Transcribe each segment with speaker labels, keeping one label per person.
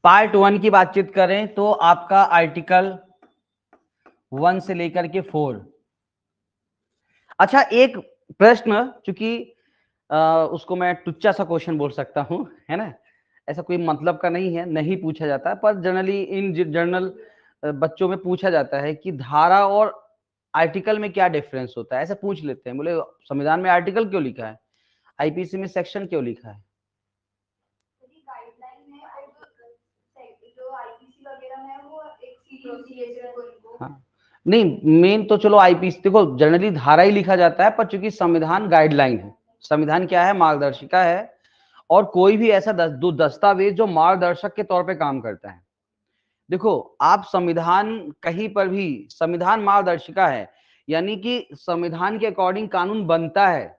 Speaker 1: Part 1 की बातचीत करें तो आपका आर्टिकल 1 से लेकर के 4। अच्छा, एक प्रश्न, चूंकि उसको मैं टुच्चा सा क्वेश्चन बोल सकता हूं, है ना, ऐसा कोई मतलब का नहीं है, नहीं पूछा जाता, पर जनरली इन जर्नल बच्चों में पूछा जाता है कि धारा और आर्टिकल में क्या डिफरेंस होता है। ऐसा पूछ लेते हैं, बोले संविधान में आर्टिकल क्यों लिखा है, आईपीसी में सेक्शन क्यों लिखा है। हाँ, नहीं, मेन तो चलो आईपीसी, देखो जनरली धारा ही लिखा जाता है, पर चूंकि संविधान गाइडलाइन है, संविधान क्या है, मार्गदर्शिका है, और कोई भी ऐसा दस्तावेज जो मार्गदर्शक के तौर पे काम करता है। देखो, आप संविधान कहीं पर भी, संविधान मार्गदर्शिका है, यानी कि संविधान के अकॉर्डिंग कानून बनता है,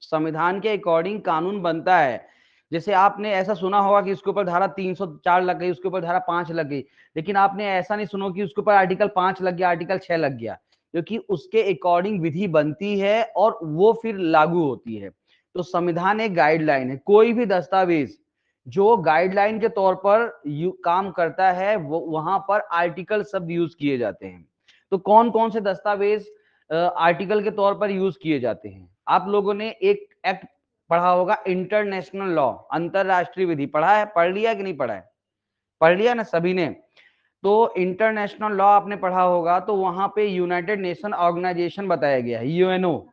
Speaker 1: संविधान के अकॉर्डिंग कानून बनता है। जैसे आपने ऐसा सुना होगा कि उसके ऊपर धारा 304 लग गई, उसके ऊपर धारा 5 लग गई, लेकिन आपने ऐसा नहीं सुना कि उसके ऊपर आर्टिकल 5 लग गया, आर्टिकल 6 लग गया, क्योंकि उसके अकॉर्डिंग विधि बनती है और वो फिर लागू होती है। तो संविधान एक गाइडलाइन है, कोई भी दस्तावेज जो गाइडलाइन के तौर पर काम करता है वो वहां पर आर्टिकल शब्द यूज किए जाते हैं। तो कौन कौन से दस्तावेज आर्टिकल के तौर पर यूज किए जाते हैं। आप लोगों ने एक एक्ट पढ़ा होगा, इंटरनेशनल लॉ, अंतरराष्ट्रीय विधि, पढ़ा है, पढ़ लिया कि नहीं पढ़ा है, पढ़ लिया ना सभी ने। तो इंटरनेशनल लॉ आपने पढ़ा होगा, तो वहां पे यूनाइटेड नेशन ऑर्गेनाइजेशन बताया गया है, यूएनओ।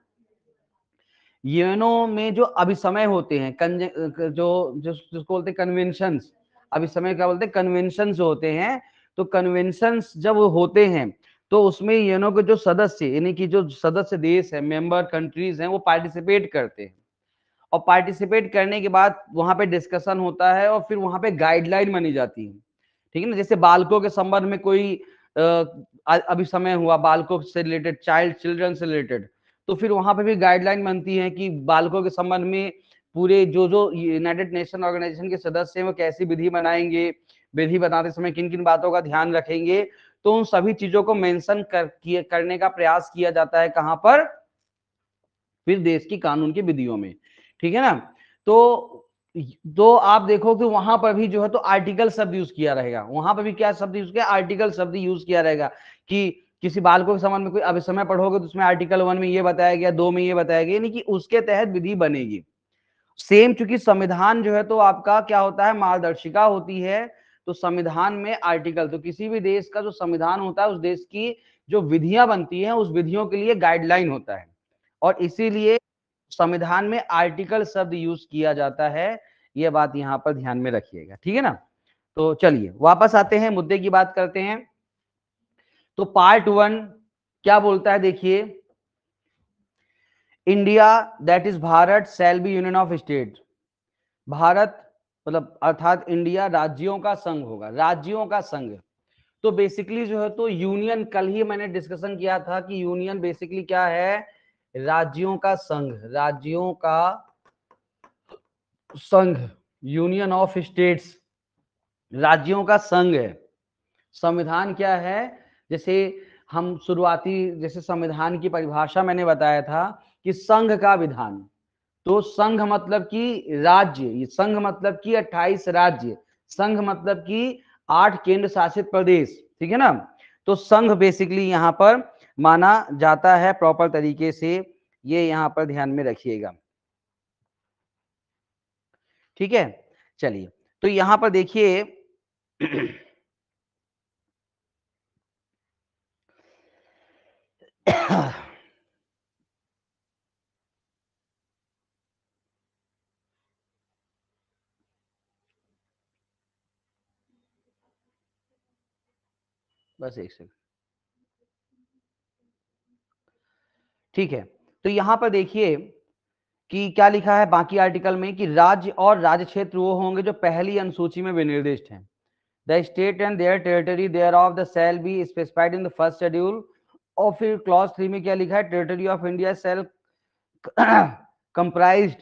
Speaker 1: यूएनओ में जो अभिसमय होते हैं, जिसको बोलते हैं कन्वेंशंस, अभिसमय क्या बोलते हैं, कन्वेंशंस होते हैं। तो कन्वेंशंस जब होते हैं तो उसमें यूएनओ के जो सदस्य, यानी कि जो सदस्य देश है, मेंबर कंट्रीज हैं, वो पार्टिसिपेट करते हैं, और पार्टिसिपेट करने के बाद वहां पे डिस्कशन होता है और फिर वहां पे गाइडलाइन बनी जाती है। ठीक है ना, जैसे बालकों के संबंध में कोई अभी समय हुआ, बालकों से रिलेटेड, चिल्ड्रन से रिलेटेड, तो फिर वहां पे भी गाइडलाइन बनती है कि बालकों के संबंध में पूरे जो जो यूनाइटेड नेशन ऑर्गेनाइजेशन के सदस्य हैं वो कैसी विधि बनाएंगे, विधि बनाते समय किन किन बातों का ध्यान रखेंगे। तो उन सभी चीजों को मेंशन करने का प्रयास किया जाता है, कहां पर, फिर देश की कानून की विधियों में। ठीक है ना। तो आप देखो कि वहां पर भी जो है तो आर्टिकल शब्द यूज किया रहेगा, वहां पर भी क्या शब्द यूज किया, आर्टिकल शब्द यूज किया रहेगा। कि किसी बालकों के संबंध में कोई अभिसमय पढ़ोगे तो उसमें आर्टिकल 1 में ये बताया गया, 2 में ये बताया गया, यानी कि उसके तहत विधि बनेगी। सेम, चूंकि संविधान जो है तो आपका क्या होता है, मार्गदर्शिका होती है। तो संविधान में आर्टिकल, तो किसी भी देश का जो संविधान होता है उस देश की जो विधियां बनती हैं उस विधियों के लिए गाइडलाइन होता है, और इसीलिए संविधान में आर्टिकल शब्द यूज किया जाता है। यह बात यहां पर ध्यान में रखिएगा, ठीक है ना। तो चलिए वापस आते हैं, मुद्दे की बात करते हैं। तो पार्ट 1 क्या बोलता है, देखिए, India that is Bharat shall be union of state. Bharat मतलब अर्थात इंडिया राज्यों का संघ होगा, राज्यों का संघ। तो बेसिकली जो है तो यूनियन, कल ही मैंने डिस्कशन किया था कि यूनियन बेसिकली क्या है, राज्यों का संघ, राज्यों का संघ, यूनियन ऑफ स्टेट्स, राज्यों का संघ है। संविधान क्या है, जैसे हम शुरुआती, जैसे संविधान की परिभाषा मैंने बताया था कि संघ का विधान। तो संघ मतलब कि राज्य, संघ मतलब कि 28 राज्य, संघ मतलब कि 8 केंद्र शासित प्रदेश, ठीक है ना। तो संघ बेसिकली यहां पर माना जाता है प्रॉपर तरीके से, ये यहां पर ध्यान में रखिएगा, ठीक है। चलिए, तो यहां पर देखिए बस एक सेकंड, ठीक है। तो यहां पर देखिए कि क्या लिखा है बाकी आर्टिकल में, कि राज्य और राज्य क्षेत्र वो होंगे जो पहली अनुसूची में विनिर्दिष्ट हैं। The state and their territory there of the shall be specified in the first schedule. और फिर क्लॉज 3 में क्या लिखा है, territory of India shall comprised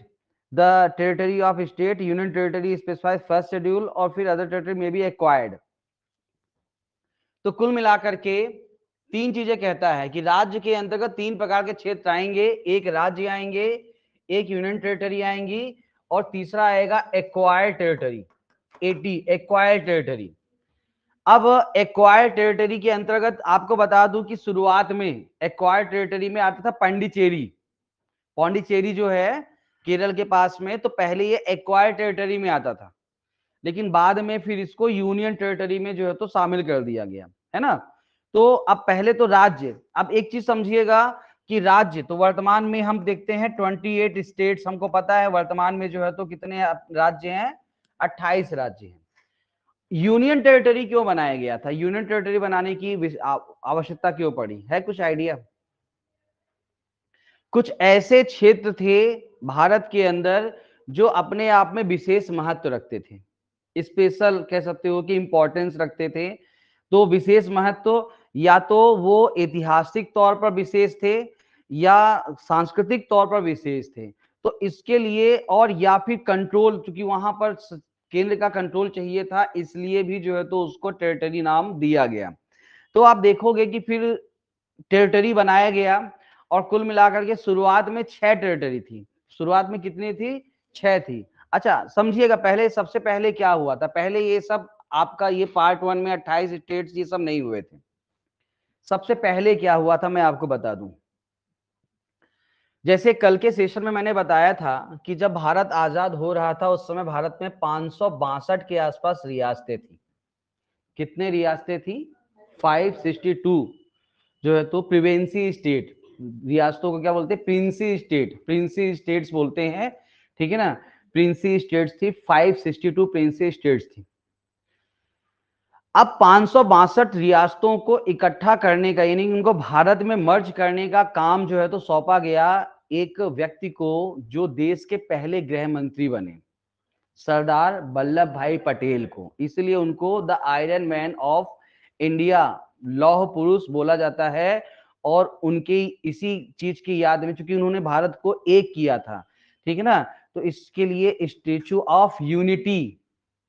Speaker 1: the territory of state, union territory specified first schedule, और फिर अदर टेरिटरी में be acquired. तो कुल मिलाकर के 3 चीजें कहता है कि राज्य के अंतर्गत 3 प्रकार के क्षेत्र आएंगे, एक राज्य आएंगे, एक यूनियन टेरिटरी आएंगी, और तीसरा आएगा एक्वायर्ड टेरिटरी। 80 acquired territory. अब एक्वायर्ड टेरिटरी के अंतर्गत आपको बता दूं कि शुरुआत में एक्वायर्ड टेरिटरी में आता था पांडिचेरी। पांडिचेरी जो है केरल के पास में, तो पहले ये एक्वायर्ड टेरिटरी में आता था, लेकिन बाद में फिर इसको यूनियन टेरिटरी में जो है तो शामिल कर दिया गया, है ना। तो अब पहले तो राज्य, अब एक चीज समझिएगा कि राज्य, तो वर्तमान में हम देखते हैं 28 स्टेट्स, हमको पता है वर्तमान में जो है तो कितने राज्य हैं, 28 राज्य हैं। यूनियन टेरिटरी क्यों बनाया गया था, यूनियन टेरिटरी बनाने की आवश्यकता क्यों पड़ी, है कुछ आइडिया? कुछ ऐसे क्षेत्र थे भारत के अंदर जो अपने आप में विशेष महत्व रखते थे, स्पेशल कह सकते हो कि इंपॉर्टेंस रखते थे। तो विशेष महत्व या तो वो ऐतिहासिक तौर पर विशेष थे या सांस्कृतिक तौर पर विशेष थे। तो इसके लिए, और या फिर कंट्रोल, क्योंकि वहां पर केंद्र का कंट्रोल चाहिए था, इसलिए भी जो है तो उसको टेरिटरी नाम दिया गया। तो आप देखोगे कि फिर टेरिटरी बनाया गया, और कुल मिलाकर के शुरुआत में 6 टेरिटरी थी। शुरुआत में कितनी थी? 6 थी। अच्छा समझिएगा, पहले सबसे पहले क्या हुआ था, पहले ये सब आपका ये पार्ट 1 में 28 स्टेट्स ये सब नहीं हुए थे। सबसे पहले क्या हुआ था मैं आपको बता दूं। जैसे कल के सेशन में मैंने बताया था कि जब भारत आजाद हो रहा था उस समय भारत में 562 के आसपास रियासतें थी। कितने रियासतें थी? 562 जो है तो प्रिवेंसी स्टेट, रियासतों को क्या बोलते हैं? प्रिंसी स्टेट, प्रिंसी स्टेट्स बोलते हैं, ठीक है ना। प्रिंसी स्टेट्स थी, 562 प्रिंसी स्टेट्स थी। अब 562 रियासतों को इकट्ठा करने का, यानी उनको भारत में मर्ज करने का काम जो है तो सौंपा गया एक व्यक्ति को, जो देश के पहले गृह मंत्री बने, सरदार वल्लभ भाई पटेल को। इसलिए उनको the iron man of India, लौह पुरुष बोला जाता है। और उनकी इसी चीज की याद में, चूंकि उन्होंने भारत को एक किया था, ठीक है ना, तो इसके लिए statue of unity,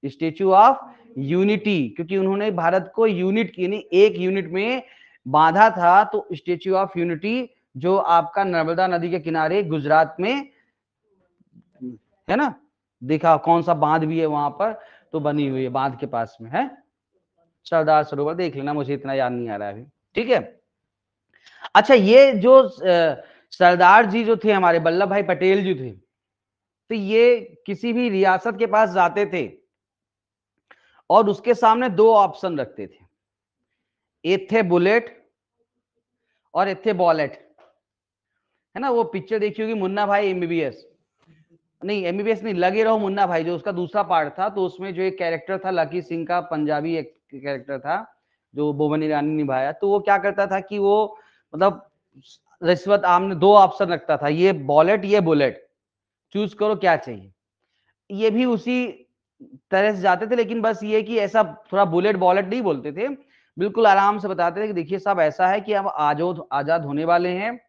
Speaker 1: statue of unity, क्योंकि उन्होंने भारत को यूनिट, यानी एक यूनिट में बांधा था, तो स्टेचू ऑफ यूनिटी जो आपका नर्मदा नदी के किनारे गुजरात में है ना, देखा कौन सा बांध भी है वहां पर, तो बनी हुई है, बांध के पास में है सरदार सरोवर, देख लेना, मुझे इतना याद नहीं आ रहा है अभी, ठीक है। अच्छा ये जो सरदार जी जो थे हमारे वल्लभ भाई पटेल जी थे, तो ये किसी भी रियासत के पास जाते थे और उसके सामने 2 ऑप्शन रखते थे, एक थे बुलेट और एक थे बॉलेट, है ना। वो पिक्चर देखी होगी मुन्ना भाई एमबीबीएस, नहीं एमबीबीएस नहीं, लगे रहो मुन्ना भाई, जो उसका दूसरा पार्ट था, तो उसमें जो एक कैरेक्टर था लकी सिंह का, पंजाबी एक कैरेक्टर था जो बोमन ईरानी निभाया, तो वो क्या करता था कि वो मतलब रिश्वत आमने 2 ऑप्शन रखता था, ये बॉलेट ये बुलेट, चूज करो क्या चाहिए। ये भी उसी तरह से जाते थे, लेकिन बस ये कि ऐसा थोड़ा बुलेट बॉलेट नहीं बोलते थे, बिल्कुल आराम से बताते थे कि देखिए साहब ऐसा है कि हम आजाद होने वाले हैं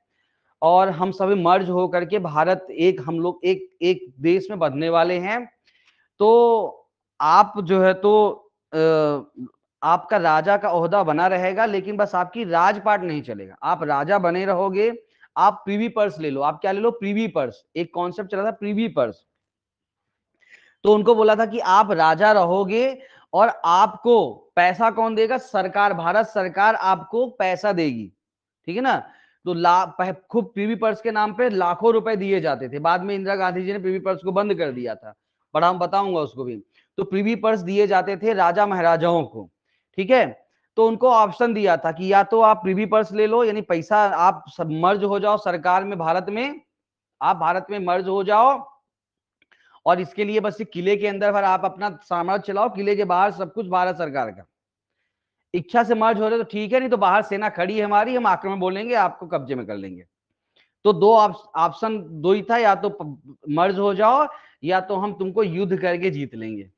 Speaker 1: और हम सभी मर्ज हो करके भारत एक, हम लोग एक एक देश में बंधने वाले हैं। तो आप जो है तो आपका राजा का ओहदा बना रहेगा, लेकिन बस आपकी राजपाट नहीं चलेगा, आप राजा बने रहोगे। आप प्रीवी पर्स ले लो, आप क्या ले लो? प्रीवी पर्स, एक कॉन्सेप्ट चला था प्रीवी पर्स। तो उनको बोला था कि आप राजा रहोगे और आपको पैसा कौन देगा? सरकार, भारत सरकार आपको पैसा देगी, ठीक है ना। तो खूब प्रीवी पर्स के नाम पे लाखों रुपए दिए जाते थे। बाद में इंदिरा गांधी जी ने प्रीवी पर्स को बंद कर दिया था, पर हम बताऊंगा उसको भी। तो प्रीवी पर्स दिए जाते थे राजा महाराजाओं को, ठीक है। तो उनको ऑप्शन दिया था कि या तो आप प्रीवी पर्स ले लो, यानी पैसा, आप सब मर्ज हो जाओ सरकार में, भारत में, आप भारत में मर्ज हो जाओ, और इसके लिए बस किले के अंदर आप अपना साम्राज्य चलाओ, किले के बाहर सब कुछ भारत सरकार का। इच्छा से मर्ज हो रहे तो ठीक है, नहीं तो बाहर सेना खड़ी है हमारी, हम आक्रमण बोलेंगे, आपको कब्जे में कर लेंगे। तो 2 ऑप्शन, 2 ही था, या तो मर्ज हो जाओ या तो हम तुमको युद्ध करके जीत लेंगे।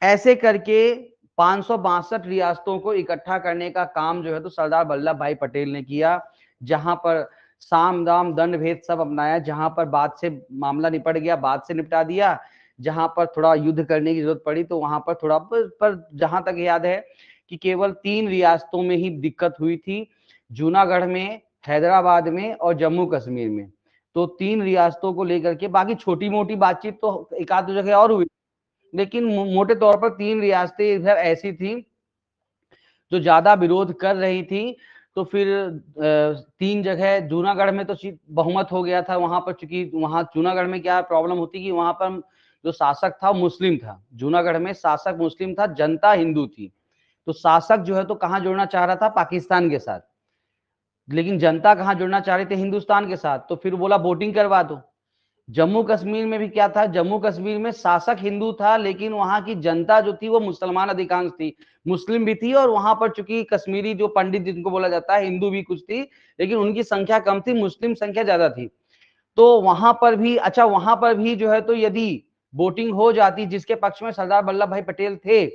Speaker 1: ऐसे करके 562 रियासतों को इकट्ठा करने का काम जो है तो सरदार वल्लभ भाई पटेल ने किया। जहां पर साम दाम दंड भेद सब अपनाया, जहां पर बात से मामला निपट गया बात से निपटा दिया, जहां पर थोड़ा युद्ध करने की जरूरत पड़ी तो वहां पर थोड़ा, पर जहां तक याद है कि केवल 3 रियासतों में ही दिक्कत हुई थी, जूनागढ़ में, हैदराबाद में और जम्मू कश्मीर में। तो 3 रियासतों को लेकर के बाकी छोटी मोटी बातचीत तो एक आध जगह और हुई, लेकिन मोटे तौर पर 3 रियासतें इधर ऐसी थी जो ज्यादा विरोध कर रही थी। तो फिर 3 जगह, जूनागढ़ में तो बहुमत हो गया था वहां पर, चूंकि वहां जूनागढ़ में क्या प्रॉब्लम होती कि वहां पर जो शासक था मुस्लिम था, जूनागढ़ में शासक मुस्लिम था, जनता हिंदू थी। तो शासक जो है तो कहां जुड़ना चाह रहा था, पाकिस्तान के साथ, लेकिन जनता कहां जुड़ना चाह रही थी, हिंदुस्तान के साथ। तो फिर बोला वोटिंग करवा दो। जम्मू कश्मीर में भी क्या था, जम्मू कश्मीर में शासक हिंदू था, लेकिन वहां की जनता जो थी वो मुसलमान अधिकांश थी, मुस्लिम भी थी, और वहां पर चूंकि कश्मीरी जो पंडित जिनको बोला जाता है, हिंदू भी कुछ थी, लेकिन उनकी संख्या कम थी, मुस्लिम संख्या ज्यादा थी। तो वहां पर भी, अच्छा वहां पर भी जो है तो यदि वोटिंग हो जाती, जिसके पक्ष में सरदार वल्लभ भाई पटेल थे,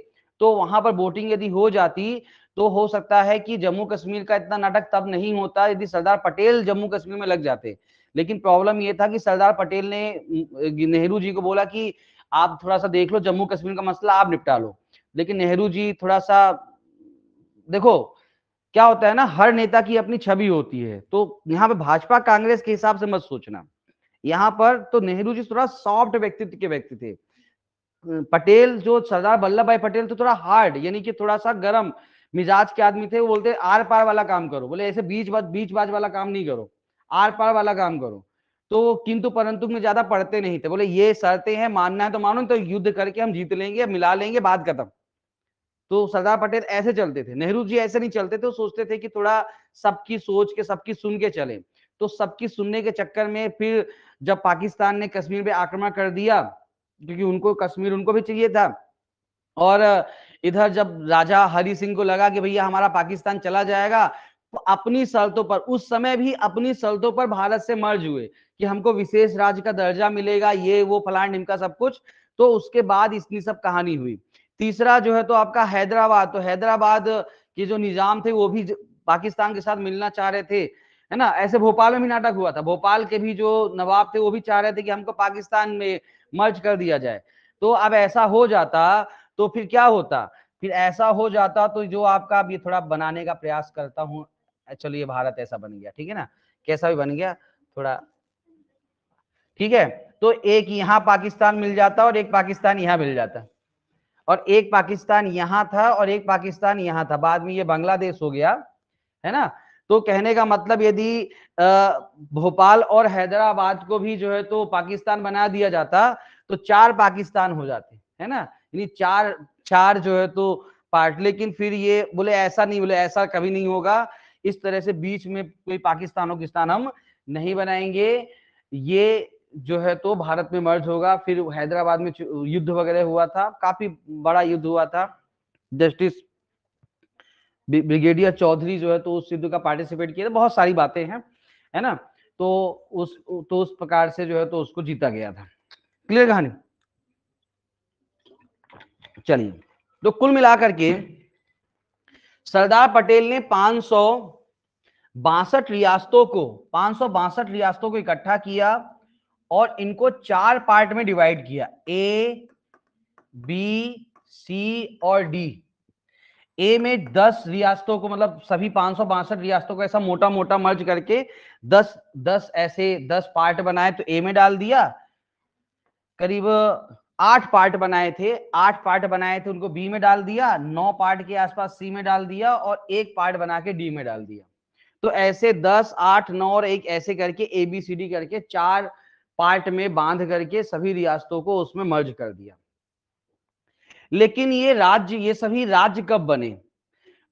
Speaker 1: तो वहां पर वोटिंग यदि हो जाती तो हो सकता है कि जम्मू कश्मीर का इतना नाटक तब नहीं होता यदि सरदार पटेल जम्मू कश्मीर में लग जाते। लेकिन प्रॉब्लम यह था कि सरदार पटेल ने नेहरू जी को बोला कि आप थोड़ा सा देख लो, जम्मू कश्मीर का मसला आप निपटा लो। लेकिन नेहरू जी थोड़ा सा, देखो क्या होता है ना, हर नेता की अपनी छवि होती है, तो यहाँ पे भाजपा कांग्रेस के हिसाब से मत सोचना। यहाँ पर तो नेहरू जी थोड़ा सॉफ्ट व्यक्तित्व के व्यक्ति थे। पटेल जो सरदार वल्लभ भाई पटेल तो थोड़ा हार्ड, यानी कि थोड़ा सा गर्म मिजाज के आदमी थे। वो बोलते आर पार वाला काम करो, बोले ऐसे बीच बाज वाला काम नहीं करो, आर पार वाला काम करो। तो किंतु परंतु में ज्यादा पढ़ते नहीं थे, बोले ये शर्तें हैं, मानना है तो मानो, तो युद्ध करके हम जीत लेंगे, मिला लेंगे, बात खत्म। तो सरदार पटेल ऐसे चलते थे, नेहरू जी ऐसे नहीं चलते थे। वो सोचते थे कि थोड़ा सबकी सोच के, सबकी सुन के चले। तो सबकी सुनने के चक्कर में फिर जब पाकिस्तान ने कश्मीर पे आक्रमण कर दिया, क्योंकि उनको कश्मीर उनको भी चाहिए था, और इधर जब राजा हरि सिंह को लगा कि भैया हमारा पाकिस्तान चला जाएगा, तो अपनी शर्तों पर, उस समय भी अपनी शर्तों पर भारत से मर्ज हुए कि हमको विशेष राज्य का दर्जा मिलेगा, ये वो फलान ढिमका सब कुछ। तो उसके बाद इतनी सब कहानी हुई। तीसरा जो है तो आपका हैदराबाद, तो हैदराबाद के जो निजाम थे वो भी पाकिस्तान के साथ मिलना चाह रहे थे, है ना। ऐसे भोपाल में भी नाटक हुआ था, भोपाल के भी जो नवाब थे वो भी चाह रहे थे कि हमको पाकिस्तान में मर्ज कर दिया जाए। तो अब ऐसा हो जाता तो फिर क्या होता, फिर ऐसा हो जाता तो जो आपका, अब ये थोड़ा बनाने का प्रयास करता हूँ, चलो ये भारत ऐसा बन गया, ठीक है ना, कैसा भी बन गया थोड़ा, ठीक है। तो एक यहाँ पाकिस्तान मिल जाता और एक पाकिस्तान यहाँ मिल जाता, और एक पाकिस्तान यहाँ था और एक पाकिस्तान यहाँ था, बाद में ये बांग्लादेश हो गया, है ना। तो कहने का मतलब यदि भोपाल और हैदराबाद को भी जो है तो पाकिस्तान बना दिया जाता तो 4 पाकिस्तान हो जाते, है ना, यानी चार चार जो है तो पार्ट। लेकिन फिर ये बोले ऐसा नहीं, बोले ऐसा कभी नहीं होगा, इस तरह से बीच में कोई पाकिस्तान हम नहीं बनाएंगे, ये जो है तो भारत में मर्ज होगा। फिर हैदराबाद में युद्ध वगैरह हुआ था, काफी बड़ा युद्ध हुआ था। जस्टिस ब्रिगेडियर चौधरी जो है तो उस युद्ध का पार्टिसिपेट किया था, बहुत सारी बातें हैं, है ना। तो उस प्रकार से जो है तो उसको जीता गया था। क्लियर कहानी। चलिए, तो कुल मिलाकर के सरदार पटेल ने 562 रियासतों को इकट्ठा किया और इनको 4 पार्ट में डिवाइड किया, ए बी सी और डी। ए में 10 रियासतों को, मतलब सभी 562 रियासतों को ऐसा मोटा मोटा मर्ज करके 10 ऐसे 10 पार्ट बनाए, तो ए में डाल दिया। करीब 8 पार्ट बनाए थे, 8 पार्ट बनाए थे उनको बी में डाल दिया, 9 पार्ट के आसपास सी में डाल दिया, और एक पार्ट बना के डी में डाल दिया। तो ऐसे 10, 8, 9 और एक ऐसे करके ए बी सी डी करके 4 पार्ट में बांध करके सभी रियासतों को उसमें मर्ज कर दिया। लेकिन ये सभी राज्य कब बने,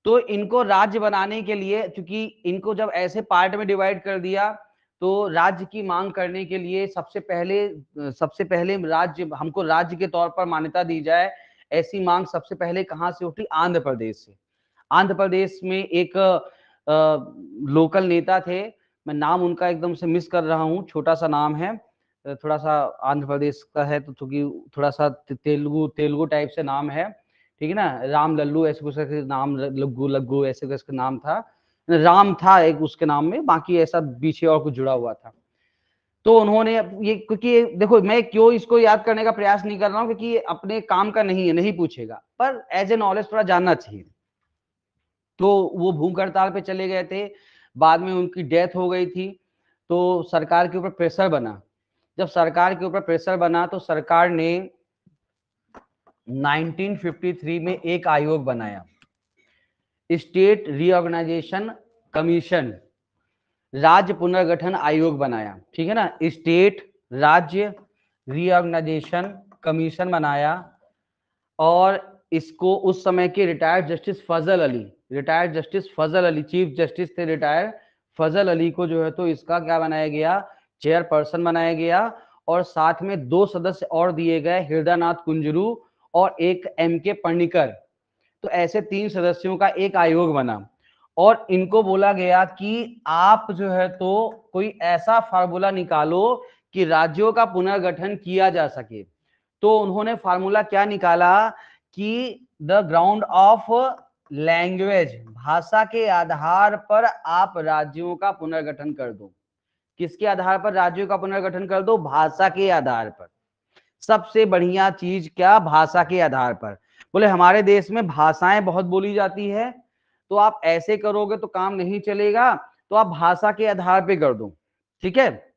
Speaker 1: तो इनको राज्य बनाने के लिए, क्योंकि इनको जब ऐसे पार्ट में डिवाइड कर दिया तो राज्य की मांग करने के लिए सबसे पहले राज्य, हमको राज्य के तौर पर मान्यता दी जाए, ऐसी मांग सबसे पहले कहां से उठी, आंध्र प्रदेश से। आंध्र प्रदेश में एक लोकल नेता थे, मैं नाम उनका एकदम से मिस कर रहा हूं, छोटा सा नाम है, थोड़ा सा आंध्र प्रदेश का है तो चूंकि थोड़ा सा तेलुगु टाइप से नाम है, ठीक है ना, राम लल्लू ऐसे कुछ नाम, लग्गू लग्गू ऐसे कुछ नाम था, राम था एक उसके नाम में, बाकी ऐसा पीछे और कुछ जुड़ा हुआ था। तो उन्होंने ये, क्योंकि देखो मैं क्यों इसको याद करने का प्रयास नहीं कर रहा हूँ, क्योंकि ये अपने काम का नहीं है, नहीं पूछेगा, पर एज ए नॉलेज थोड़ा जानना चाहिए। तो वो भूख हड़ताल पे चले गए थे, बाद में उनकी डेथ हो गई थी। तो सरकार के ऊपर प्रेशर बना, जब सरकार के ऊपर प्रेशर बना तो सरकार ने 1953 में एक आयोग बनाया, स्टेट रीऑर्गेनाइजेशन कमीशन, राज्य पुनर्गठन आयोग बनाया, ठीक है ना, स्टेट राज्य रीऑर्गेनाइजेशन कमीशन बनाया। और इसको उस समय के रिटायर्ड जस्टिस फजल अली, रिटायर्ड जस्टिस फजल अली, चीफ जस्टिस थे रिटायर्ड फजल अली को जो है तो इसका क्या बनाया गया, चेयरपर्सन बनाया गया। और साथ में 2 सदस्य और दिए गए, हृदयनाथ कुंजरू और एक MK पर्णिकर। तो ऐसे 3 सदस्यों का एक आयोग बना और इनको बोला गया कि आप जो है तो कोई ऐसा फार्मूला निकालो कि राज्यों का पुनर्गठन किया जा सके। तो उन्होंने फार्मूला क्या निकाला कि द ग्राउंड ऑफ लैंग्वेज, भाषा के आधार पर आप राज्यों का पुनर्गठन कर दो। किसके आधार पर राज्यों का पुनर्गठन कर दो, भाषा के आधार पर। सबसे बढ़िया चीज क्या, भाषा के आधार पर। बोले हमारे देश में भाषाएं बहुत बोली जाती है, तो आप ऐसे करोगे तो काम नहीं चलेगा, तो आप भाषा के आधार पे कर दो, ठीक है।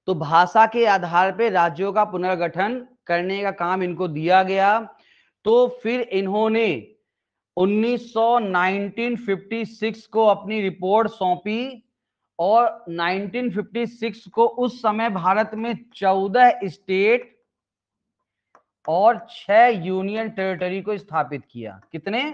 Speaker 1: तो भाषा के आधार पे राज्यों का पुनर्गठन करने का काम इनको दिया गया। तो फिर इन्होंने 1956 को अपनी रिपोर्ट सौंपी और 1956 को उस समय भारत में 14 स्टेट और 6 यूनियन टेरिटरी को स्थापित किया। कितने,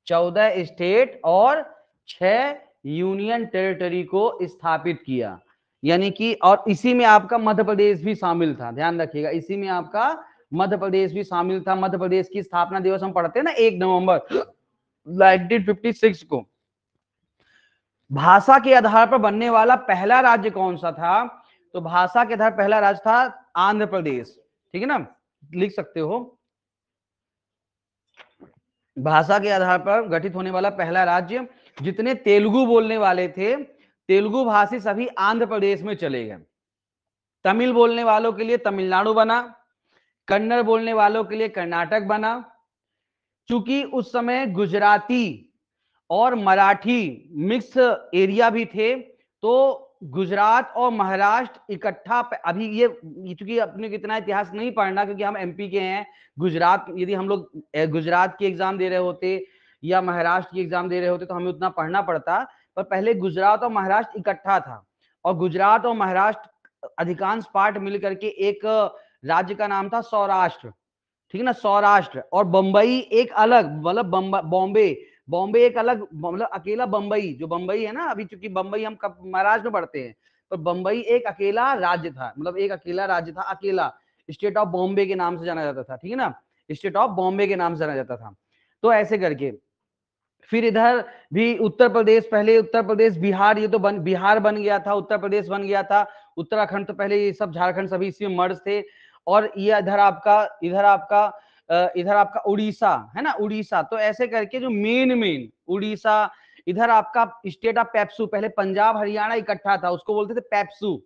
Speaker 1: 14 स्टेट और 6 यूनियन टेरिटरी को स्थापित किया। यानी कि और इसी में आपका मध्य प्रदेश भी शामिल था, ध्यान रखिएगा, इसी में आपका मध्य प्रदेश भी शामिल था। मध्य प्रदेश की स्थापना दिवस हम पढ़ते हैं ना 1 नवंबर 1956 को। भाषा के आधार पर बनने वाला पहला राज्य कौन सा था, तो भाषा के आधार पहला राज्य था आंध्र प्रदेश, ठीक है ना, लिख सकते हो। भाषा के आधार पर गठित होने वाला पहला राज्य, जितने तेलुगु बोलने वाले थे, तेलुगु भाषी सभी आंध्र प्रदेश में चले गए। तमिल बोलने वालों के लिए तमिलनाडु बना, कन्नड़ बोलने वालों के लिए कर्नाटक बना। चूंकि उस समय गुजराती और मराठी मिक्स एरिया भी थे, तो गुजरात और महाराष्ट्र इकट्ठा, अभी ये चूंकि अपने कितना इतिहास नहीं पढ़ना क्योंकि हम MP के हैं। गुजरात, यदि हम लोग गुजरात की एग्जाम दे रहे होते या महाराष्ट्र की एग्जाम दे रहे होते तो हमें उतना पढ़ना पड़ता, पर पहले गुजरात और महाराष्ट्र इकट्ठा था। और गुजरात और महाराष्ट्र अधिकांश पार्ट मिलकर के एक राज्य का नाम था सौराष्ट्र, ठीक है ना, सौराष्ट्र। और बंबई एक अलग, मतलब बॉम्बे, बॉम्बे एक अलग, मतलब अकेला बंबई, जो बंबई है ना, अभी चूंकि बंबई हम कब महाराष्ट्र में पढ़ते हैं, पर बंबई एक अकेला राज्य था, मतलब एक अकेला राज्य था, अकेला स्टेट ऑफ बॉम्बे के नाम से जाना जाता था, ठीक है ना, स्टेट ऑफ बॉम्बे के नाम से जाना जाता था। तो ऐसे करके फिर इधर भी उत्तर प्रदेश, पहले उत्तर प्रदेश बिहार, ये तो बिहार बन गया था, उत्तर प्रदेश बन गया था, उत्तराखंड तो पहले, ये सब झारखंड सभी इसी में मर्ज थे। और ये इधर आपका उड़ीसा है ना, उड़ीसा। तो ऐसे करके जो मेन उड़ीसा, इधर आपका स्टेट ऑफ पेप्सू, पहले पंजाब हरियाणा इकट्ठा था, उसको बोलते थे पेप्सू,